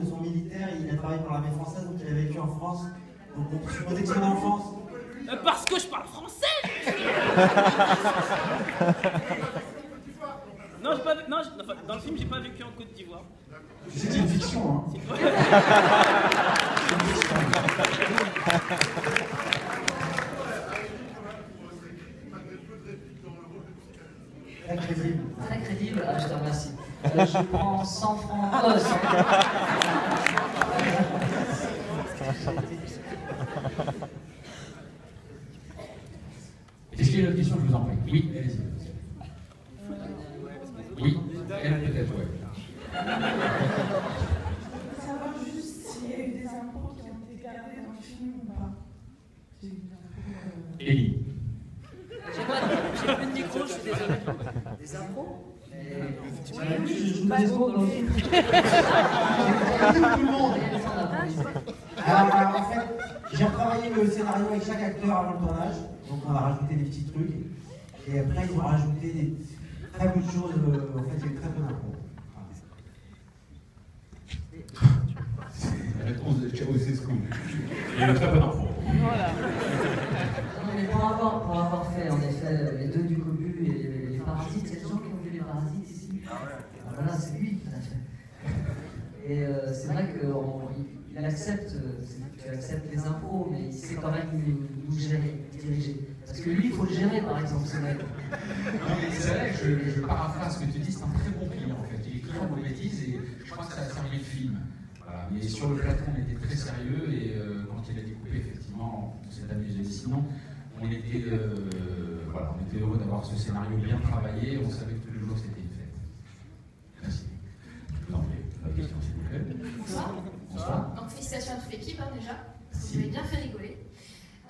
son militaire, il a travaillé pour l'armée française, donc il a vécu en France. Donc on peut supposer que son enfance. Parce que je parle français. Non, dans le film, j'ai pas vécu en Côte d'Ivoire. C'est une fiction, hein. Très crédible. Très crédible, ah, je te remercie. Je prends 100 francs. 100 Est-ce qu'il y a une autre question? Je vous en prie. Oui, allez-y. Oui, elle peut-être, oui. Savoir juste s'il y a eu des impôts qui ont été gardés dans le film ou pas. Élie. J'ai plus de micro, je suis désolé. Des impôts? Je joue pas secondes dans le film. Tout le monde. Alors, en fait, j'ai retravaillé le scénario avec chaque acteur avant le tournage. Donc on a rajouté des petits trucs. Et après, ils ont rajouté des très peu de choses. En fait, il y a eu très peu d'impôts. La réponse de Ceausescu. Il y a très peu d'infos. Voilà. Mais pour avoir fait en effet les deux du Cobu et les Parasites, il y a des gens qui ont vu les Parasites ici. Voilà, c'est lui qui l'a fait. Et c'est vrai qu'il accepte, tu acceptes les impôts, mais il sait quand même nous gérer, diriger. Parce que lui, il faut le gérer, par exemple, ce mec. Non, mais c'est vrai, je paraphrase ce que tu dis, c'est un très bon client en fait. Il écrit en bêtises et je crois que ça a servi le film. Voilà. Mais sur le plateau, on était très sérieux et quand il a découpé, effectivement, on s'est amusé. Sinon, on était heureux d'avoir ce scénario bien travaillé, on savait que tous les jours c'était une fête. Merci. Je vous en prie, la question s'il vous plaît. Bonsoir. Bonsoir. Donc félicitations à toute l'équipe déjà, parce que vous avez bien fait rigoler.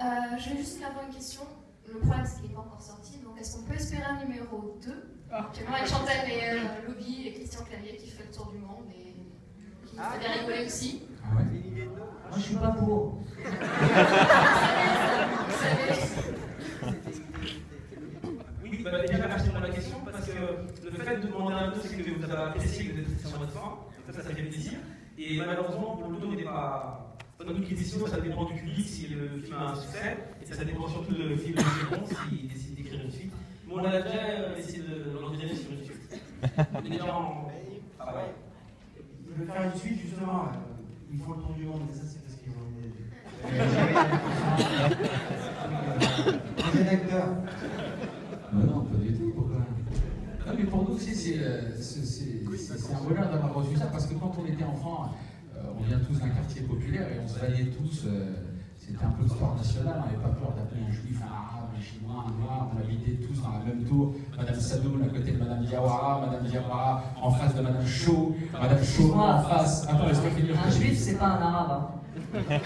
Je vais juste avoir une question. Le problème c'est qu'il n'est pas encore sorti, donc est-ce qu'on peut espérer un numéro 2 avec Chantal et Lobby et Christian Clavier qui fait le tour du monde et qui nous fait bien rigoler aussi. Ah ouais. Moi, je suis pas pour. Oui, déjà merci pour la question, parce que le fait de demander un 2, c'est que vous avez apprécié, que vous êtes resté sur votre fin, ça fait plaisir. Et malheureusement, pour le 2, n'est pas nous qui décidons, ça dépend du public si le film a un succès, et ça dépend surtout de Philippe Géron s'il décide d'écrire une suite. Mais on a déjà essayé de l'envisager sur une suite. On est déjà en travail. Je vais faire une suite, justement. Ils font le tour du monde, mais ça, c'est parce qu'ils ont des acteurs. Non, pas du tout. Pourquoi? Non, mais pour nous aussi, c'est un bonheur d'avoir reçu ça, parce que quand on était enfant, on vient tous d'un quartier populaire et on se valait tous. C'était un peu le sport national, on n'avait pas peur d'appeler un juif, un arabe, un chinois, un noir, on habitait tous dans la même tour. Madame Sadoun à côté de Madame Diawara, Madame Diawara en face de Madame Shaw, Madame Shaw en face. Attends, laisse-moi finir. Un juif, c'est pas un arabe. Hein.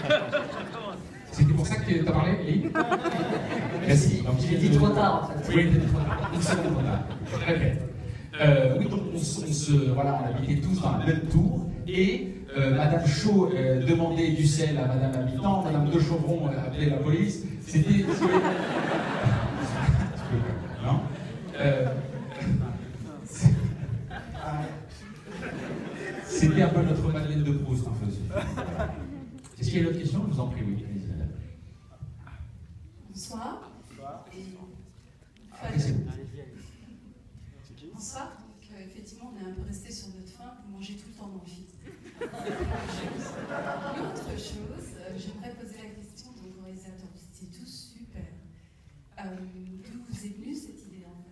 C'était pour ça que tu as parlé, Lee? Merci. J'ai dit trop tard en fait. Oui, il était trop tard. Une seconde trop tard. Je répète. Oui, donc voilà, on habitait tous dans la même tour et Madame Shaw demandait du sel à Madame Habitant, Madame De Chauvron appelait la police. C'était. Non C'était un peu notre Madeleine de Proust, en fait. Est-ce qu'il y a une autre question? Je vous en prie, oui. Bonsoir. Bonsoir. Effectivement, on est un peu resté sur notre faim. Vous mangez tout le temps dans le film. Autre chose, j'aimerais poser la question donc, aux réalisateurs. C'est tous super. D'où vous est venue cette idée en fait?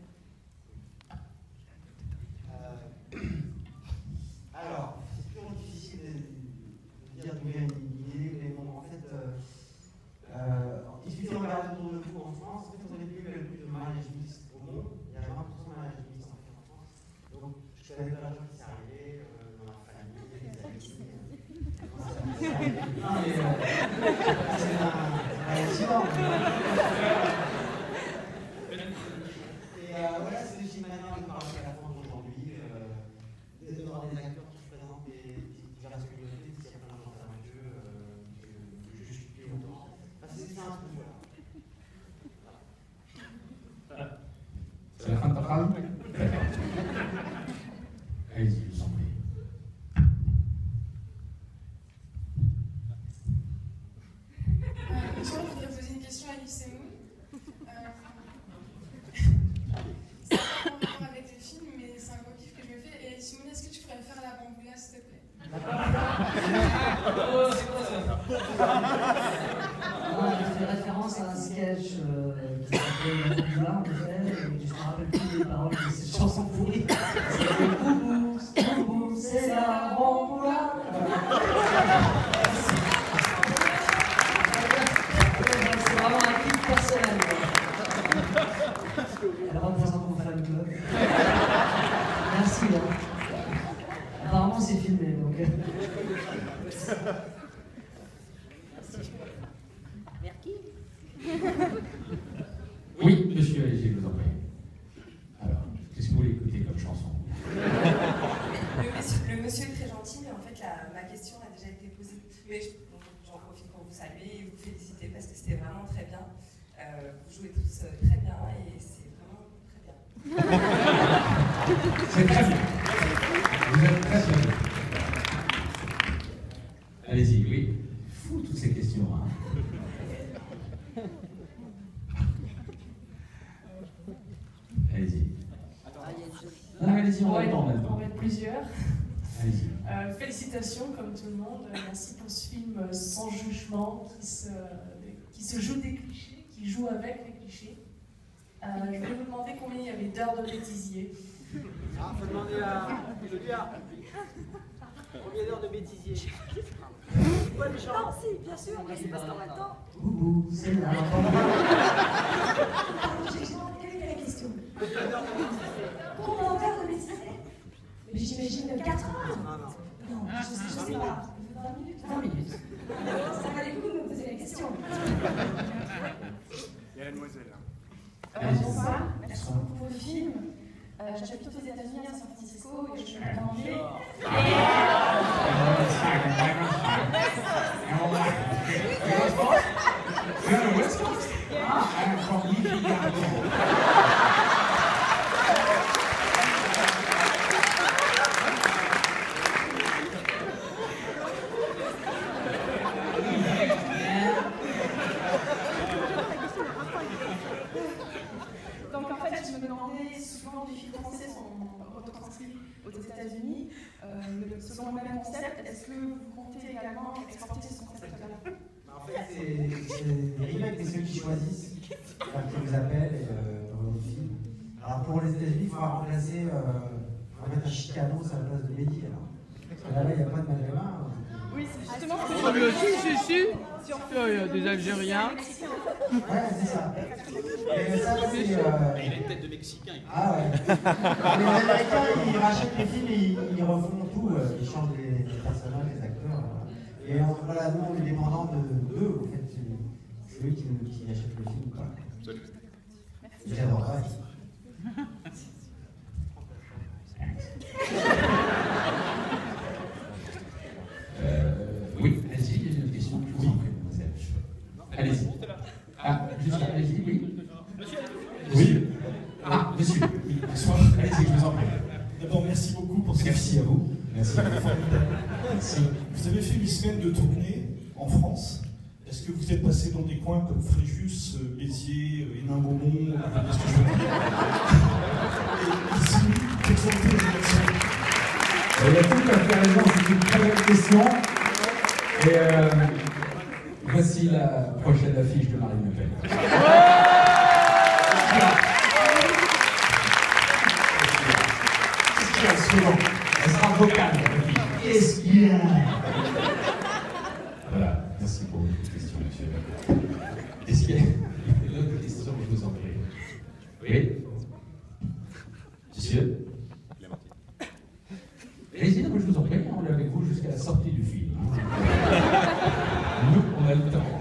Alors, c'est toujours difficile de dire d'où vient une idée, mais bon, en fait, il suffit de regarder autour de vous en France. En fait, on est plus le plus de mariage mixte au monde. Il y a 20% de mariage mixte en France. Donc, je connais plein de gens qui s'est arrivé dans leur famille, des amis. Non, mais c'est un accident. Et voilà, c'est aussi une manière de parler à la France aujourd'hui. D'avoir des acteurs qui présentent des diverses communautés, s'il y a plein de gens talentueux, que je suis plus longtemps. Enfin, c'est un truc, voilà. C'est la fin de ta phrase? Allez-y, je vous en prie. Je fais référence à un sketch qui s'appelle Boula, en effet, et je me rappelle plus des paroles de cette chanson pourrie. C'était Boubou, Boubou, c'est la Boula. C'est vraiment un clip personnel. Elle représente mon fan club. Merci. Hein. Apparemment, c'est filmé, donc. Oui, monsieur, allez-y, je vous en prie. Alors, qu'est-ce que vous voulez écouter comme chanson? Le monsieur est très gentil, mais en fait, ma question a déjà été posée. Mais j'en profite pour vous saluer et vous féliciter parce que c'était vraiment très bien. Vous jouez tous très bien et c'est vraiment très bien. C'est très bien. Vous êtes très bien. Allez-y, oui. Fou toutes ces questions, hein. Allez-y. Non, allez-y, on va le temps maintenant. On va être plusieurs. Allez-y. Félicitations, comme tout le monde. Merci pour ce film sans jugement qui se joue des clichés, qui joue avec les clichés. Je voulais vous demander combien il y avait d'heures de bêtisier. Ah, faut demander à Elodie. Combien d'heures de bêtisier? Ouais, méchant. Non, si, bien sûr, mais c'est parce qu'en même temps. Boubou, c'est là. J'ai demandé quelle était la question. Combien d'heures de bêtisier? Mais j'imagine 4 heures. Non, je sais pas. 20 minutes. 20 minutes. Ça valait le coup de me poser la question. Il y a la demoiselle là. Bonsoir, merci beaucoup pour le film. J'habite aux États-Unis à San Francisco et je suis en anglais. Donc en fait, je me demandais, souvent les films français sont retranscrits aux États-Unis. Selon le même concept, est-ce que vous comptez également exporter ce concept-là? En fait, c'est des remakes, c'est ceux qui choisissent, qui vous appellent dans votre film. Alors pour les États-Unis, il faudra remplacer, il faudra mettre un Chicanos à la place de Mehdi. Parce que là-bas, il n'y a pas de maghrébin. Oui, c'est justement ce que Ah, mais aussi, si. Il y a des Algériens. Ouais, c'est ça. Et ça, c'est. Il a une tête de Mexicain. Ah ouais. Les Américains, ils rachètent les films et ils refont tout. Ils changent les personnages, les acteurs. Et voilà, nous, on est dépendants d'eux, en fait. C'est eux qui achètent le film. Quoi. J'adore ça. Oui, allez-y, il y a une question. Je vous en prie, mademoiselle. Allez-y. Ah, juste là, allez-y, oui. Oui. Ah, monsieur. Oui, bonsoir. Allez-y, je vous en prie. D'abord, merci beaucoup pour cette Merci à vous. Merci. Merci. Vous avez fait 8 semaines de tournée en France. Est-ce que vous êtes passé dans des coins comme Fréjus, Béziers, Hénin-Beaumont, est-ce que je veux dire? Et ici, quelles ont été les réactions? Il a tout à fait raison, c'est une très bonne question. Et voici la prochaine affiche de Marine Le Pen. Qu'est-ce qu'il y a souvent? Elle sera vocale, la fille. Qu'est-ce qu'il y a? Voilà, merci pour votre question, monsieur. Est-ce qu'il y a une autre question, je vous en prie? Oui? Monsieur? Allez-y, je vous en prie, on est avec vous jusqu'à la sortie du film. Nous, on a le temps.